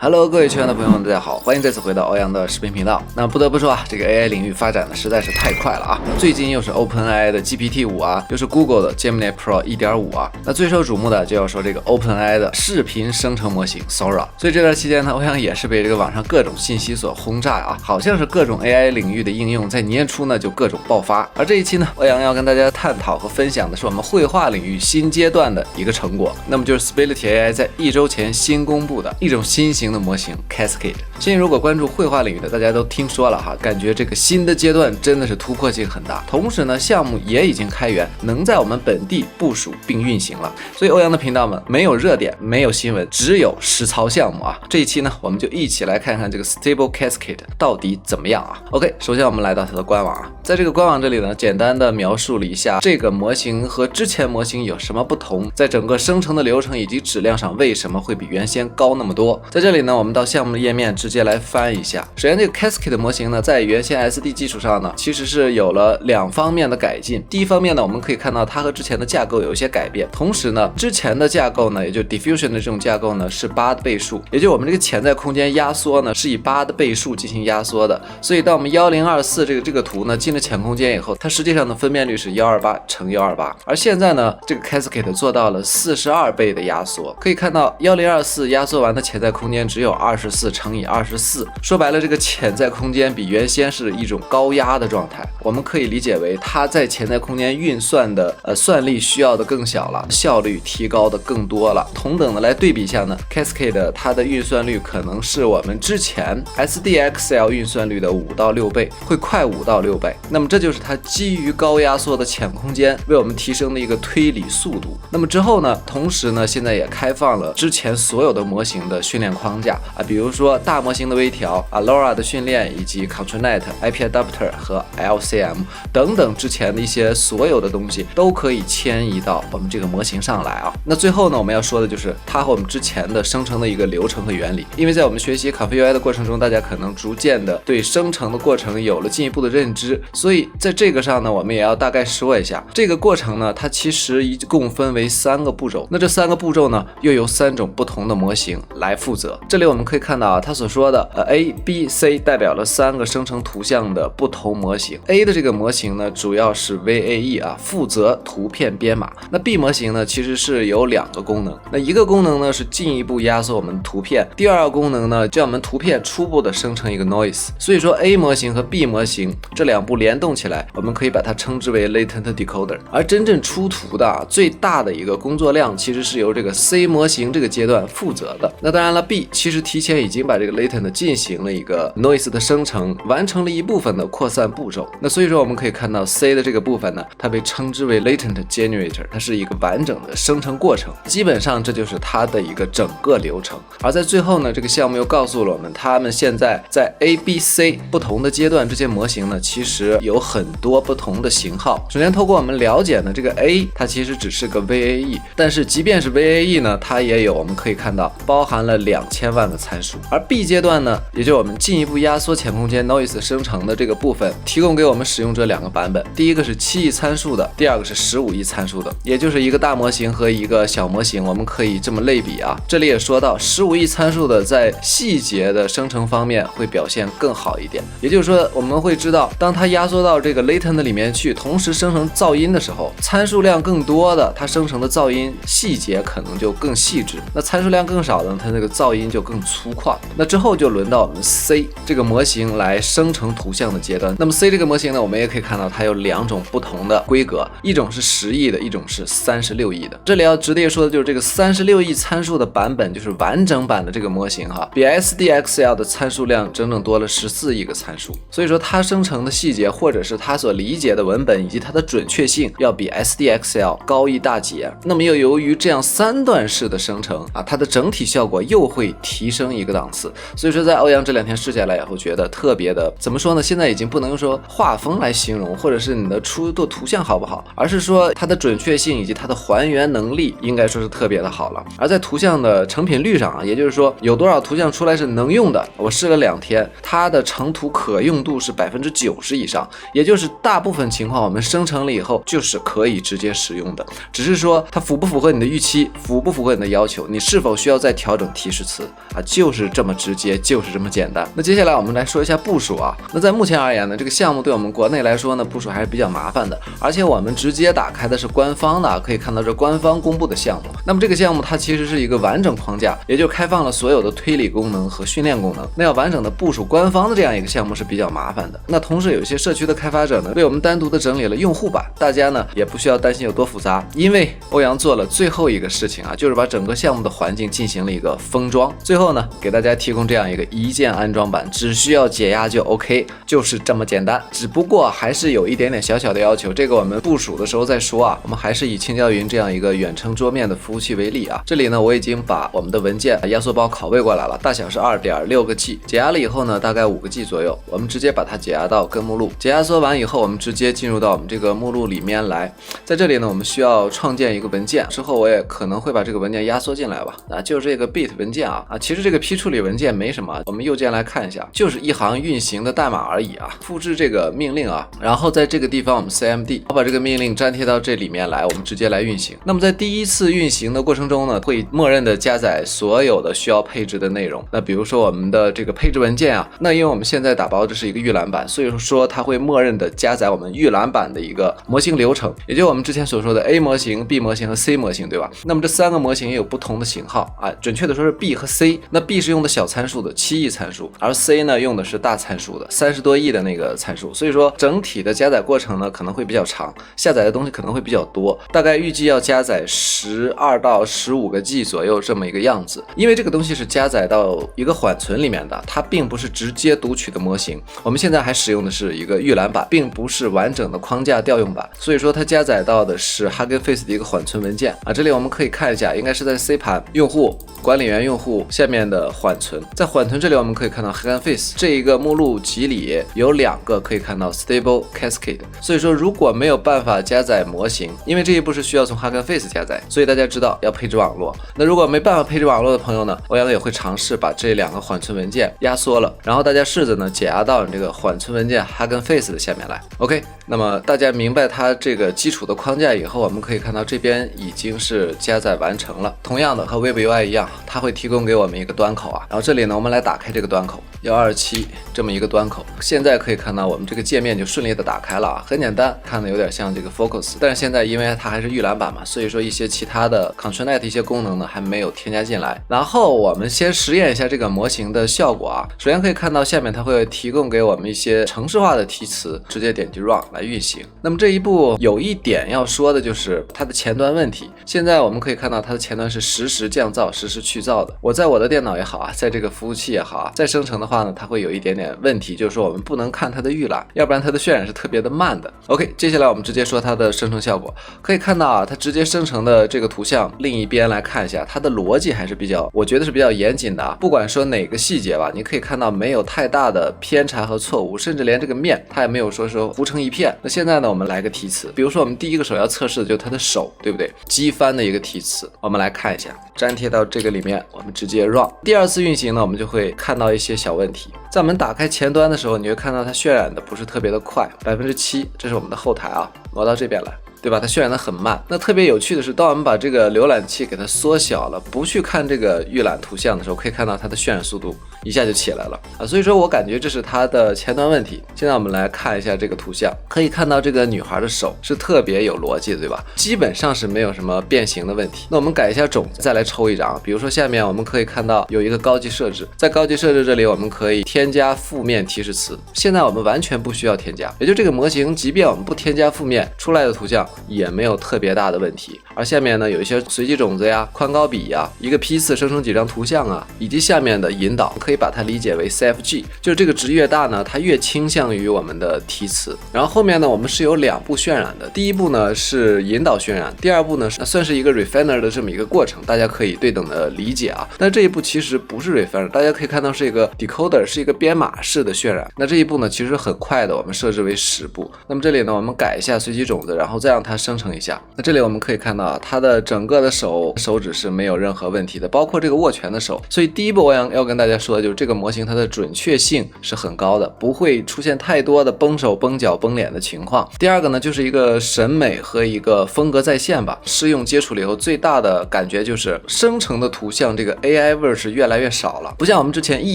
Hello， 各位亲爱的朋友们，大家好，欢迎再次回到欧阳的视频频道。那不得不说啊，这个 AI 领域发展的实在是太快了啊！最近又是 OpenAI 的 GPT-5啊，又是 Google 的 Gemini Pro 1.5啊。那最受瞩目的就要说这个 OpenAI 的视频生成模型 Sora。所以这段期间呢，欧阳也是被这个网上各种信息所轰炸啊，好像是各种 AI 领域的应用在年初呢就各种爆发。而这一期呢，欧阳要跟大家探讨和分享的是我们绘画领域新阶段的一个成果，那么就是 Stability AI 在1周前新公布的一种新型的模型 Cascade。相信如果关注绘画领域的大家都听说了哈，感觉这个新的阶段真的是突破性很大。同时呢，项目也已经开源，能在我们本地部署并运行了。所以欧阳的频道们没有热点，没有新闻，只有实操项目啊。这一期呢，我们就一起来看看这个 Stable Cascade 到底怎么样啊。OK， 首先我们来到它的官网啊，在这个官网这里呢，简单的描述了一下这个模型和之前模型有什么不同，在整个生成的流程以及质量上为什么会比原先高那么多。在这里呢，我们到项目页面直接来翻一下。首先这个 Cascade 模型呢，在原先 SD 基础上呢，其实是有了两方面的改进。第一方面呢，我们可以看到它和之前的架构有一些改变，同时呢，之前的架构呢，也就是 Diffusion 的这种架构呢，是8的倍数，也就是我们这个潜在空间压缩呢，是以8的倍数进行压缩的。所以当我们1024这个图呢进了潜空间以后，它实际上的分辨率是128乘128，而现在呢，这个 Cascade 做到了42倍的压缩，可以看到1024压缩完的潜在空间只有24乘以24，说白了，这个潜在空间比原先是一种高压的状态。我们可以理解为它在潜在空间运算的算力需要的更小了，效率提高的更多了。同等的来对比一下呢 ，Cascade 它的运算率可能是我们之前 SDXL 运算率的5到6倍，会快5到6倍。那么这就是它基于高压缩的潜空间为我们提升的一个推理速度。那么之后呢，同时呢，现在也开放了之前所有的模型的训练框架啊，比如说大模型的微调啊 ，LoRa 的训练以及 ControlNet、IP Adapter 和 LCM 等等之前的一些所有的东西都可以迁移到我们这个模型上来啊。那最后呢，我们要说的就是它和我们之前的生成的一个流程和原理，因为在我们学习 ConfigUI 的过程中，大家可能逐渐的对生成的过程有了进一步的认知，所以在这个上呢，我们也要大概说一下这个过程呢，它其实一共分为3个步骤。那这3个步骤呢，又由3种不同的模型来负责。这里我们可以看到啊，它所说的A、B、C 代表了3个生成图像的不同模型。A 的这个模型呢，主要是 VAE 啊，负责图片编码。那 B 模型呢，其实是有2个功能。那一个功能呢，是进一步压缩我们图片；第二个功能呢，将我们图片初步的生成一个 noise。所以说 A 模型和 B 模型这2步联动起来，我们可以把它称之为 latent decoder。而真正出图的最大的一个工作量，其实是由这个 C 模型这个阶段负责的。那当然了 ，B 其实提前已经把这个 latent 进行了一个 noise 的生成，完成了一部分的扩散步骤。那所以说我们可以看到 C 的这个部分呢，它被称之为 latent generator， 它是一个完整的生成过程。基本上这就是它的一个整个流程。而在最后呢，这个项目又告诉了我们，他们现在在 A、B、C 不同的阶段，这些模型呢，其实有很多不同的型号。首先透过我们了解呢，这个 A 它其实只是个 VAE， 但是即便是 VAE 呢，它也有我们可以看到包含了2000万个参数。而 B 阶段呢，也就是我们进一步压缩潜空间 noise 生成的这个部分，提供给我们使用者2个版本，第一个是7亿参数的，第二个是15亿参数的，也就是一个大模型和一个小模型，我们可以这么类比啊。这里也说到15亿参数的在细节的生成方面会表现更好一点，也就是说我们会知道，当它压缩到这个 latent 里面去，同时生成噪音的时候，参数量更多的它生成的噪音细节可能就更细致，那参数量更少的它那个噪音就更粗犷。那之后就轮到我们 C 这个模型来生成图像的阶段。那么 C 这个模型呢，我们也可以看到它有2种不同的规格，一种是10亿的，一种是36亿的。这里要直接说的就是这个36亿参数的版本，就是完整版的这个模型哈，比 SDXL 的参数量整整多了14亿个参数。所以说它生成的细节，或者是它所理解的文本以及它的准确性，要比 SDXL 高一大截。那么又由于这样3段式的生成啊，它的整体效果又会提升一个档次。所以说在欧阳这2天试下来以后，觉得特别的，怎么说呢？现在已经不能说画风来形容，或者是你的出的图像好不好，而是说它的准确性以及它的还原能力，应该说是特别的好了。而在图像的成品率上啊，也就是说有多少图像出来是能用的，我试了2天，它的成图可用度是90%以上，也就是大部分情况我们生成了以后就是可以直接使用的，只是说它符不符合你的预期，符不符合你的要求，你是否需要再调整提示词。啊，就是这么直接，就是这么简单。那接下来我们来说一下部署啊。那在目前而言呢，这个项目对我们国内来说呢，部署还是比较麻烦的，而且我们直接打开的是官方的，可以看到这官方公布的项目。那么这个项目它其实是一个完整框架，也就开放了所有的推理功能和训练功能。那要完整的部署官方的这样一个项目是比较麻烦的。那同时有一些社区的开发者呢，为我们单独的整理了用户版，大家呢也不需要担心有多复杂，因为欧阳做了最后一个事情啊，就是把整个项目的环境进行了一个封装，最后呢给大家提供这样一个一键安装版，只需要解压就 OK， 就是这么简单。只不过还是有一点点小小的要求，这个我们部署的时候再说啊。我们还是以青椒云这样一个远程桌面的服务器为例啊。这里呢我已经把我们的文件压缩包拷贝过来了，大小是 2.6 个 G， 解压了以后呢大概5个 G 左右，我们直接把它解压到根目录。解压缩完以后，我们直接进入到我们这个目录里面来。在这里呢我们需要创建一个文件，之后我也可能会把这个文件压缩进来吧，就是这个 bit 文件啊。其实这个批处理文件没什么，我们右键来看一下，就是一行运行的代码而已啊。复制这个命令啊，然后在这个地方我们 cmd， 我把这个命令粘贴到这里面来，我们直接来运行。那么在第一次运行的过程中呢，会默认的加载所有的需要配置的内容。那比如说我们的这个配置文件啊，那因为我们现在打包的是一个预览版，所以说它会默认的加载我们预览版的一个模型流程，也就是我们之前所说的 A 模型、B 模型和 C 模型，对吧？那么这3个模型也有不同的型号啊，准确的说是 B 和 C。那 B 是用的小参数的7亿参数，而 C 呢用的是大参数的30多亿的那个参数，所以说整体的加载过程呢可能会比较长，下载的东西可能会比较多，大概预计要加载12到15个 G 左右这么一个样子。因为这个东西是加载到一个缓存里面的，它并不是直接读取的模型，我们现在还使用的是一个预览版，并不是完整的框架调用版，所以说它加载到的是 Hugging Face 的一个缓存文件啊。这里我们可以看一下，应该是在 C 盘用户管理员用户下面的缓存，在缓存这里我们可以看到 Hugging Face 这一个目录集里有2个可以看到 Stable Cascade， 所以说如果没有办法加载模型，因为这一步是需要从 Hugging Face 加载，所以大家知道要配置网络。那如果没办法配置网络的朋友呢，欧阳也会尝试把这2个缓存文件压缩了，然后大家试着呢解压到这个缓存文件 Hugging Face 的下面来。 OK， 那么大家明白它这个基础的框架以后，我们可以看到这边已经是加载完成了。同样的和 Web UI 一样，它会提供给我们一个端口啊，然后这里呢我们来打开这个端口127这么一个端口，现在可以看到我们这个界面就顺利的打开了啊，很简单，看的有点像这个 Focus， 但是现在因为它还是预览版嘛，所以说一些其他的 ControlNet 一些功能呢还没有添加进来。然后我们先实验一下这个模型的效果啊。首先可以看到下面它会提供给我们一些程式化的题词，直接点击 Run 来运行。那么这一步有一点要说的就是它的前端问题，现在我们可以看到它的前端是实时降噪、实时去噪的。我在我的电脑也好啊，在这个服务器也好啊，在生成的话呢，它会有一点点问题，就是说我们不能看它的预览，要不然它的渲染是特别的慢的。OK， 接下来我们直接说它的生成效果。可以看到啊，它直接生成的这个图像，另一边来看一下，它的逻辑还是比较，我觉得是比较严谨的啊。不管说哪个细节吧，你可以看到没有太大的偏差和错误，甚至连这个面它也没有说是糊成一片。那现在呢，我们来个题词，比如说我们第一个手要测试的就是它的手，对不对？机翻的一个题词，我们来看一下，粘贴到这个里面，我们直接 run。第2次运行呢，我们就会看到一些小问题。在我们打开前端的时候，你会看到它渲染的不是特别的快，7%，这是我们的后台啊，挪到这边来。对吧？它渲染的很慢。那特别有趣的是，当我们把这个浏览器给它缩小了，不去看这个预览图像的时候，可以看到它的渲染速度一下就起来了啊。所以说我感觉这是它的前端问题。现在我们来看一下这个图像，可以看到这个女孩的手是特别有逻辑的，对吧？基本上是没有什么变形的问题。那我们改一下种子，再来抽一张。比如说下面我们可以看到有一个高级设置，在高级设置这里我们可以添加负面提示词。现在我们完全不需要添加，也就这个模型，即便我们不添加负面，出来的图像也没有特别大的问题。而下面呢有一些随机种子呀、宽高比呀、一个批次生成几张图像啊，以及下面的引导，可以把它理解为 CFG， 就是这个值越大呢，它越倾向于我们的题词。然后后面呢我们是有2步渲染的，第一步呢是引导渲染，第2步呢算是一个 refiner 的这么一个过程，大家可以对等的理解啊。但这一步其实不是 refiner， 大家可以看到是一个 decoder， 是一个编码式的渲染。那这一步呢其实很快的，我们设置为10步。那么这里呢我们改一下随机种子，然后这样让它生成一下。那这里我们可以看到啊，它的整个的手指是没有任何问题的，包括这个握拳的手。所以第一步我要跟大家说的就是这个模型它的准确性是很高的，不会出现太多的崩手崩脚崩脸的情况。第二个呢，就是一个审美和一个风格在线吧。试用接触了以后，最大的感觉就是生成的图像这个 AI 味是越来越少了，不像我们之前一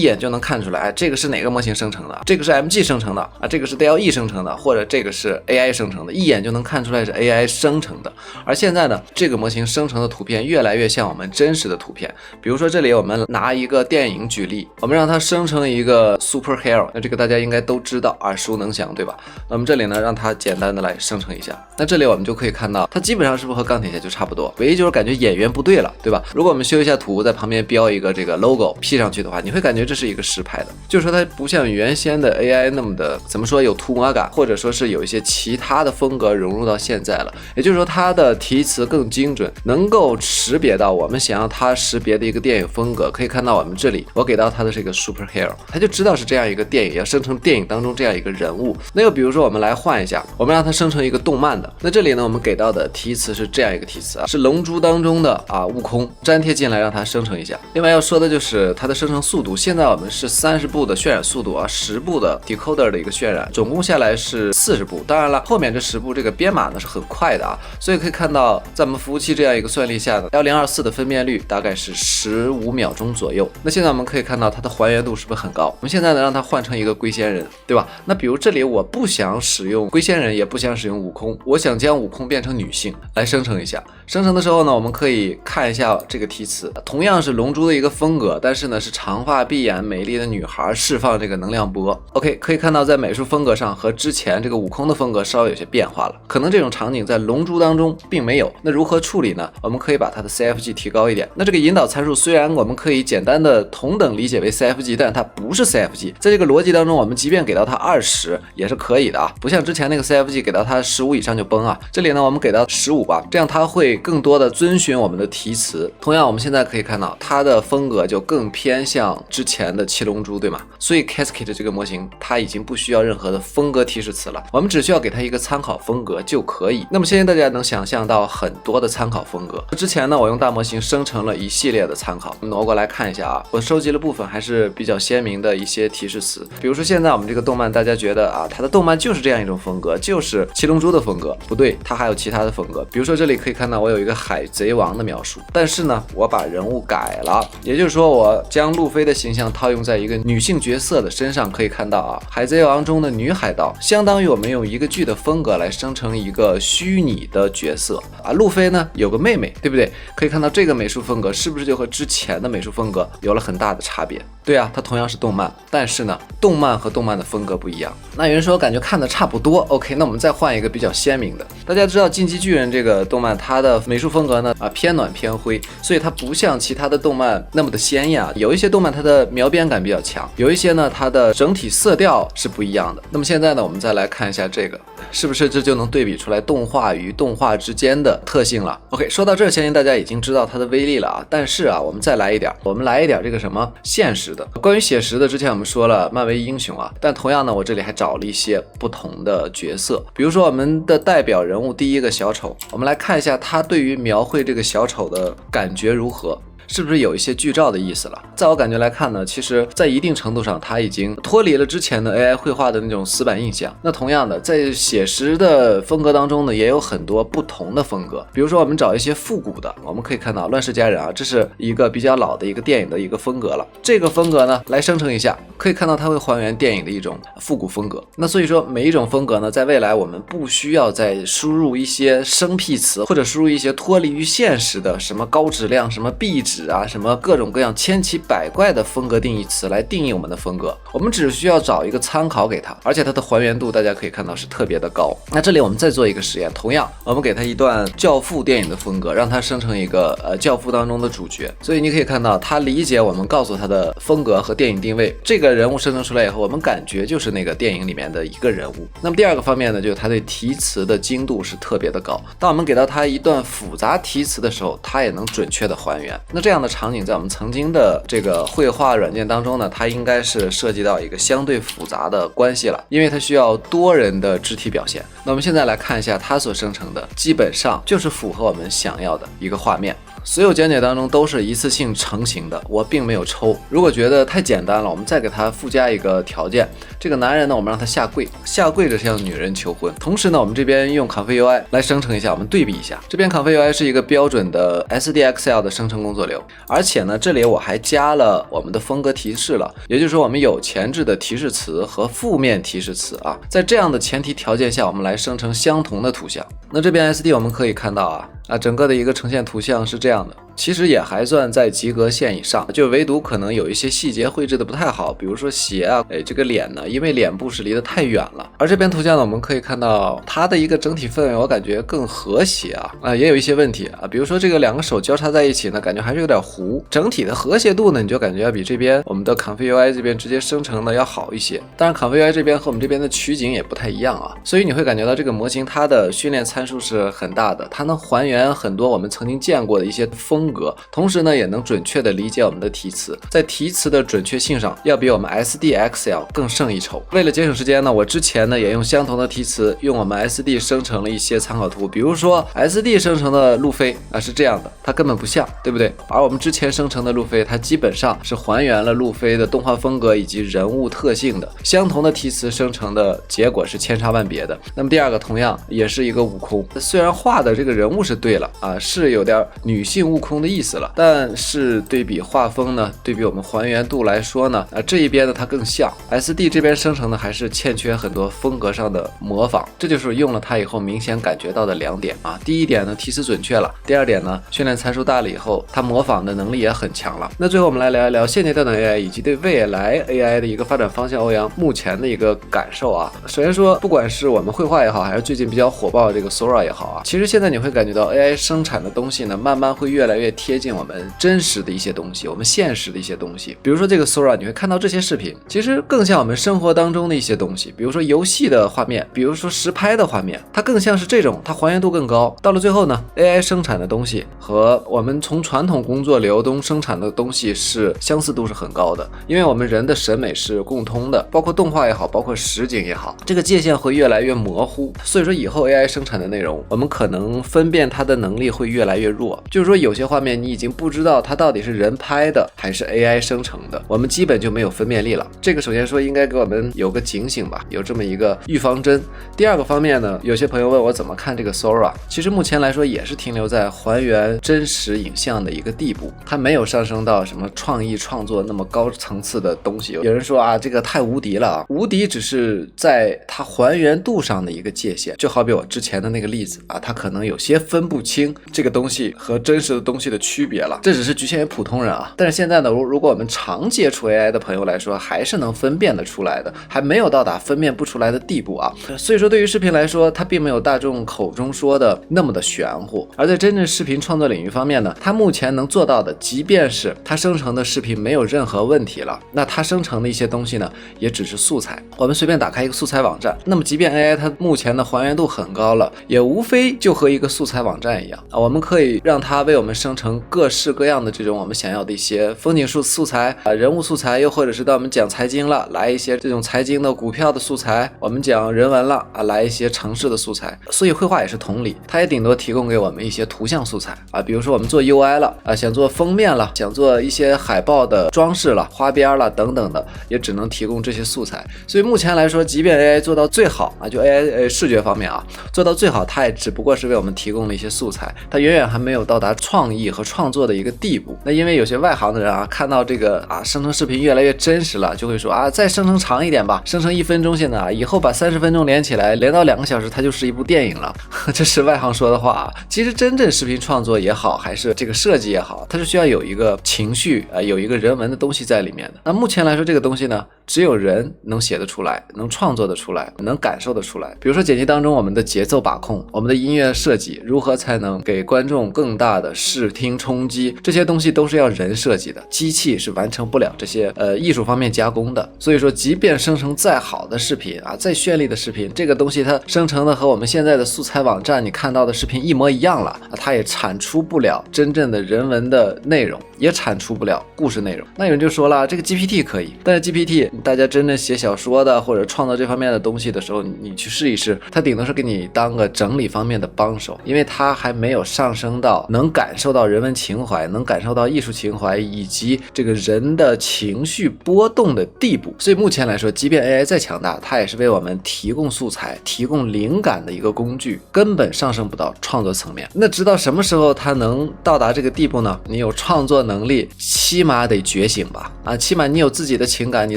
眼就能看出来，这个是哪个模型生成的，这个是 MG 生成的啊，这个是 DALL-E 生成的，或者这个是 AI 生成的，一眼就能看出来是 AI 生成的。而现在呢，这个模型生成的图片越来越像我们真实的图片。比如说这里我们拿一个电影举例，我们让它生成一个 superhero， 那这个大家应该都知道，耳熟能详，对吧？那么这里呢，让它简单的来生成一下。那这里我们就可以看到，它基本上是不是和钢铁侠就差不多，唯一就是感觉演员不对了，对吧？如果我们修一下图，在旁边标一个这个 logo P 上去的话，你会感觉这是一个实拍的，就是说它不像原先的 AI 那么的怎么说有涂抹感，或者说是有一些其他的风格融入到现在了。也就是说它的题词更精准，能够识别到我们想要它识别的一个电影风格。可以看到我们这里我给到它的是一个 superhero， 它就知道是这样一个电影，要生成电影当中这样一个人物。那又比如说我们来换一下，我们让它生成一个动漫的，那这里呢我们给到的题词是这样一个题词啊，是龙珠当中的悟空，粘贴进来让它生成一下。另外要说的就是它的生成速度，现在我们是30步的渲染速度啊，10步的 decoder 的一个渲染，总共下来是40步。当然了，后面这10步这个编码呢是很快的啊，所以可以看到在我们服务器这样一个算力下呢，1024的分辨率大概是15秒钟左右。那现在我们可以看到它的还原度是不是很高？我们现在呢让它换成一个龟仙人，对吧？那比如这里我不想使用龟仙人，也不想使用悟空，我想将悟空变成女性来生成一下。生成的时候呢，我们可以看一下这个题词，同样是龙珠的一个风格，但是呢是长发碧眼美丽的女孩释放这个能量波。OK， 可以看到在美术风格上和之前这个悟空的风格稍微有些变化了，可能这种场景在龙珠当中并没有。那如何处理呢？我们可以把它的 CFG 提高一点。那这个引导参数虽然我们可以简单的同等理解为 CFG， 但它不是 CFG， 在这个逻辑当中，我们即便给到它20也是可以的啊，不像之前那个 CFG 给到它15以上就崩啊。这里呢我们给到15吧，这样它会更多的遵循我们的题词。同样我们现在可以看到它的风格就更偏向之前的七龙珠，对吗？所以 Cascade 这个模型它已经不需要任何的风格提示词了，我们只需要给它一个参考风格就可以。那么现在大家能想象到很多的参考风格。之前呢我用大模型生成了一系列的参考，挪过来看一下啊，我收集了部分还是比较鲜明的一些提示词。比如说现在我们这个动漫大家觉得啊，它的动漫就是这样一种风格，就是七龙珠的风格，不对，它还有其他的风格。比如说这里可以看到我有一个海贼王的描述，但是呢我把人物改了，也就是说我将路飞的形象套用在一个女性角色的身上。可以看到啊，海贼王中的女海盗相当于我们用一个剧的风格来生成一个虚拟的角色啊。路飞呢有个妹妹，对不对？可以看到这个美术风格是不是就和之前的美术风格有了很大的差别？对啊，它同样是动漫，但是呢动漫和动漫的风格不一样。那有人说感觉看的差不多 OK， 那我们再换一个比较鲜明的。大家知道进击巨人这个动漫它的美术风格呢偏暖偏灰，所以它不像其他的动漫那么的鲜艳啊。有一些动漫它的描边感比较强，有一些呢它的整体色调是不一样的。那么现在呢我们再来看一下这个，是不是这就能对比出来动画与动画之间的特性了？ OK， 说到这儿相信大家已经知道它的威力了啊。但是啊我们再来一点，我们来一点这个什么现实的。关于写实的之前我们说了漫威英雄啊，但同样呢我这里还找了一些不同的角色。比如说我们的代表人物第一个小丑，我们来看一下他对于描绘这个小丑的感觉如何，是不是有一些剧照的意思了？在我感觉来看呢，其实在一定程度上它已经脱离了之前的 AI 绘画的那种死板印象。那同样的在写实的风格当中呢，也有很多不同的风格。比如说我们找一些复古的，我们可以看到乱世佳人啊，这是一个比较老的一个电影的一个风格了。这个风格呢来生成一下，可以看到它会还原电影的一种复古风格。那所以说每一种风格呢，在未来我们不需要再输入一些生僻词，或者输入一些脱离于现实的什么高质量什么壁纸啊，什么各种各样千奇百怪的风格定义词来定义我们的风格，我们只需要找一个参考给它，而且它的还原度大家可以看到是特别的高。那这里我们再做一个实验，同样我们给它一段教父电影的风格，让它生成一个教父当中的主角。所以你可以看到它理解我们告诉它的风格和电影定位，这个人物生成出来以后，我们感觉就是那个电影里面的一个人物。那么第二个方面呢，就是它对题词的精度是特别的高，当我们给到它一段复杂题词的时候，它也能准确的还原。那这这样的场景在我们曾经的这个绘画软件当中呢，它应该是涉及到一个相对复杂的关系了，因为它需要多人的肢体表现。那我们现在来看一下它所生成的，基本上就是符合我们想要的一个画面。所有讲解当中都是一次性成型的，我并没有抽。如果觉得太简单了，我们再给它附加一个条件，这个男人呢，我们让他下跪，下跪着向女人求婚。同时呢，我们这边用 Convey UI 来生成一下，我们对比一下。这边 Convey UI 是一个标准的 SDXL 的生成工作流，而且呢，这里我还加了我们的风格提示了，也就是说我们有前置的提示词和负面提示词啊。在这样的前提条件下，我们来生成相同的图像。那这边 SD 我们可以看到整个的一个呈现图像是这样的，其实也还算在及格线以上，就唯独可能有一些细节绘制的不太好，比如说鞋这个脸呢，因为脸部是离得太远了。而这边图像呢，我们可以看到它的一个整体氛围，我感觉更和谐也有一些问题比如说这个两个手交叉在一起呢，感觉还是有点糊。整体的和谐度呢，你就感觉要比这边我们的 Convey UI 这边直接生成的要好一些。当然 Convey UI 这边和我们这边的取景也不太一样所以你会感觉到这个模型它的训练参数是很大的，它能还原很多我们曾经见过的一些风格，同时呢也能准确的理解我们的题词，在题词的准确性上要比我们 SDXL 更胜一筹。为了节省时间呢，我之前呢也用相同的题词用我们 SD 生成了一些参考图，比如说 SD 生成的路飞是这样的，它根本不像，对不对？而我们之前生成的路飞，它基本上是还原了路飞的动画风格以及人物特性的，相同的题词生成的结果是千差万别的。那么第二个同样也是一个悟空，虽然画的这个人物是对了是有点女性悟空的意思了，但是对比画风呢，对比我们还原度来说呢这一边呢它更像 SD 这边生成的还是欠缺很多风格上的模仿，这就是用了它以后明显感觉到的两点第一点呢，题词准确了，第二点呢，训练参数大了以后它模仿的能力也很强了。那最后我们来聊一聊现阶段的 AI 以及对未来 AI 的一个发展方向，欧阳目前的一个感受首先说，不管是我们绘画也好，还是最近比较火爆的这个 Sora 也好其实现在你会感觉到 AI 生产的东西呢，慢慢会越来越贴近我们真实的一些东西，我们现实的一些东西。比如说这个 Sora， 你会看到这些视频其实更像我们生活当中的一些东西，比如说游戏的画面，比如说实拍的画面，它更像是这种，它还原度更高。到了最后呢， AI 生产的东西和我们从传统工作流中生产的东西是相似度是很高的，因为我们人的审美是共通的，包括动画也好，包括实景也好，这个界限会越来越模糊。所以说以后 AI 生产的内容，我们可能分辨它的能力会越来越弱，就是说有些画面你已经不知道它到底是人拍的还是 AI 生成的，我们基本就没有分辨力了。这个首先说应该给我们有个警醒吧，有这么一个预防针。第二个方面呢，有些朋友问我怎么看这个 Sora， 其实目前来说也是停留在还原真实影像的一个地步，它没有上升到什么创意创作那么高层次的东西。有人说这个太无敌了无敌只是在它还原度上的一个界限，就好比我之前的那个例子它可能有些分不清这个东西和真实的东西的区别了，这只是局限于普通人但是现在呢，如果我们常接触 AI 的朋友来说，还是能分辨得出来的，还没有到达分辨不出来的地步所以说对于视频来说，它并没有大众口中说的那么的玄乎。而在真正视频创作领域方面呢，它目前能做到的，即便是它生成的视频没有任何问题了，那它生成的一些东西呢，也只是素材。我们随便打开一个素材网站，那么即便 AI 它目前的还原度很高了，也无非就和一个素材网站一样我们可以让它为我们生成各式各样的这种我们想要的一些风景素材人物素材，又或者是到我们讲财经了，来一些这种财经的股票的素材，我们讲人文了来一些城市的素材。所以绘画也是同理，它也顶多提供给我们一些图像素材比如说我们做 UI 了想做封面了，想做一些海报的装饰了，花边了等等的，也只能提供这些素材。所以目前来说，即便 AI 做到最好就 AI 视觉方面做到最好，它也只不过是为我们提供了一些素材，它远远还没有到达创意和创作的一个地步。那因为有些外行的人看到这个生成视频越来越真实了，就会说再生成长一点吧，生成1分钟现在以后把30分钟连起来，连到2个小时，它就是一部电影了。这是外行说的话其实真正视频创作也好，还是这个设计也好，它是需要有一个情绪有一个人文的东西在里面的。那目前来说，这个东西呢，只有人能写得出来，能创作得出来，能感受得出来。比如说剪辑当中我们的节奏把控，我们的音乐设计，如何才能给观众更大的视听冲击，这些东西都是要人设计的，机器是完成不了这些艺术方面加工的。所以说即便生成再好的视频再绚丽的视频，这个东西它生成的和我们现在的素材网站你看到的视频一模一样了它也产出不了真正的人文的内容。也产出不了故事内容。那有人就说了，这个 GPT 可以，但是 GPT 大家真正写小说的或者创造这方面的东西的时候，你去试一试，它顶多是给你当个整理方面的帮手，因为它还没有上升到能感受到人文情怀，能感受到艺术情怀以及这个人的情绪波动的地步。所以目前来说，即便 AI 再强大，它也是为我们提供素材、提供灵感的一个工具，根本上升不到创作层面。那直到什么时候它能到达这个地步呢？你有创作能力，起码得觉醒吧，起码你有自己的情感，你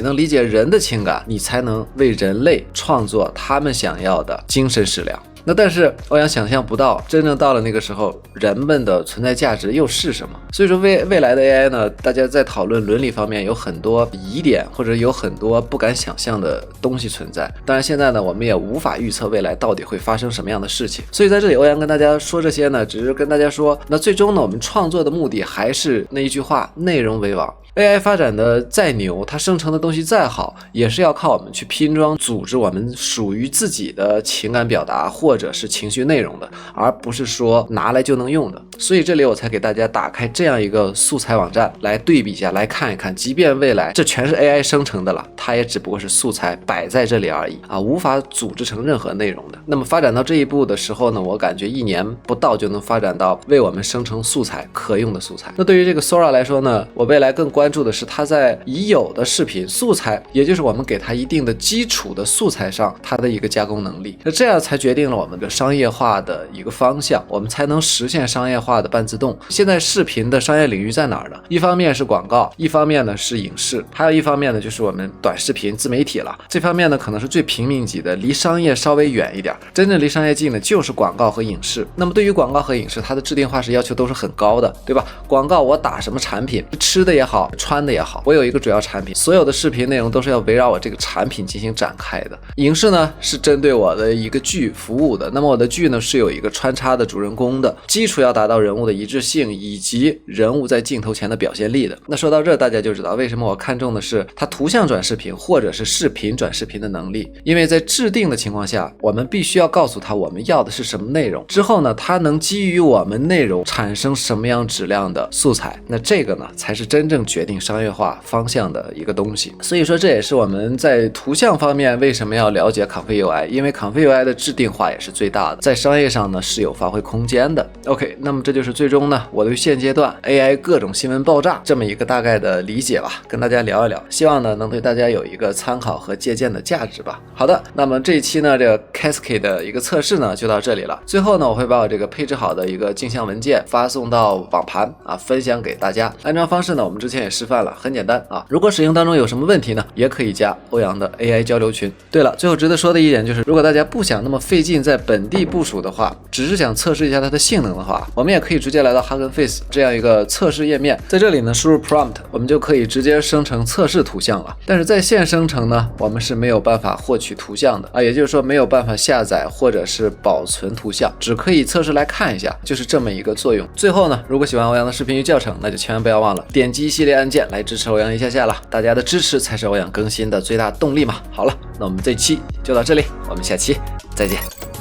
能理解人的情感，你才能为人类创作他们想要的精神食粮。那但是欧阳想象不到，真正到了那个时候，人们的存在价值又是什么？所以说未来的 AI 呢，大家在讨论伦理方面有很多疑点，或者有很多不敢想象的东西存在。当然现在呢，我们也无法预测未来到底会发生什么样的事情。所以在这里欧阳跟大家说这些呢，只是跟大家说，那最终呢，我们创作的目的还是那一句话，内容为王。AI 发展的再牛，它生成的东西再好，也是要靠我们去拼装组织我们属于自己的情感表达或者是情绪内容的，而不是说拿来就能用的。所以这里我才给大家打开这样一个素材网站来对比一下，来看一看，即便未来这全是 AI 生成的了，它也只不过是素材摆在这里而已无法组织成任何内容的。那么发展到这一步的时候呢，我感觉1年不到就能发展到为我们生成素材可用的素材。那对于这个 Sora 来说呢，我未来更关注的是它在已有的视频素材，也就是我们给它一定的基础的素材上，它的一个加工能力。那这样才决定了我们的商业化的一个方向，我们才能实现商业化的半自动。现在视频的商业领域在哪儿呢？一方面是广告，一方面呢是影视，还有一方面呢就是我们短视频自媒体了。这方面呢可能是最平民级的，离商业稍微远一点。真正离商业近的就是广告和影视。那么对于广告和影视，它的制定化石要求都是很高的，对吧？广告我打什么产品，吃的也好，穿的也好，我有一个主要产品，所有的视频内容都是要围绕我这个产品进行展开的。影视呢是针对我的一个剧服务的，那么我的剧呢是有一个穿插的主人公的，基础要达到人物的一致性以及人物在镜头前的表现力的。那说到这，大家就知道为什么我看重的是它图像转视频或者是视频转视频的能力。因为在制定的情况下，我们必须要告诉他我们要的是什么内容，之后呢它能基于我们内容产生什么样质量的素材，那这个呢才是真正决定商业化方向的一个东西。所以说这也是我们在图像方面为什么要了解 Convey UI， 因为 Convey UI 的制定化也是最大的，在商业上呢是有发挥空间的。 OK， 那么这就是最终呢我对现阶段 AI 各种新闻爆炸这么一个大概的理解吧，跟大家聊一聊，希望呢能对大家有一个参考和借鉴的价值吧。好的，那么这一期呢这个 Cascade 的一个测试呢就到这里了。最后呢我会把我这个配置好的一个镜像文件发送到网盘分享给大家。安装方式呢我们之前也示范了，很简单如果使用当中有什么问题呢，也可以加欧阳的 AI 交流群。对了，最后值得说的一点就是，如果大家不想那么费劲在本地部署的话，只是想测试一下它的性能的话，我们也可以直接来到 Hugging Face 这样一个测试页面，在这里呢输入 prompt， 我们就可以直接生成测试图像了。但是在线生成呢，我们是没有办法获取图像的也就是说没有办法下载或者是保存图像，只可以测试来看一下，就是这么一个作用。最后呢，如果喜欢欧阳的视频与教程，那就千万不要忘了点击系列按键来支持欧阳一下了，大家的支持才是欧阳更新的最大动力嘛。好了，那我们这期就到这里，我们下期再见。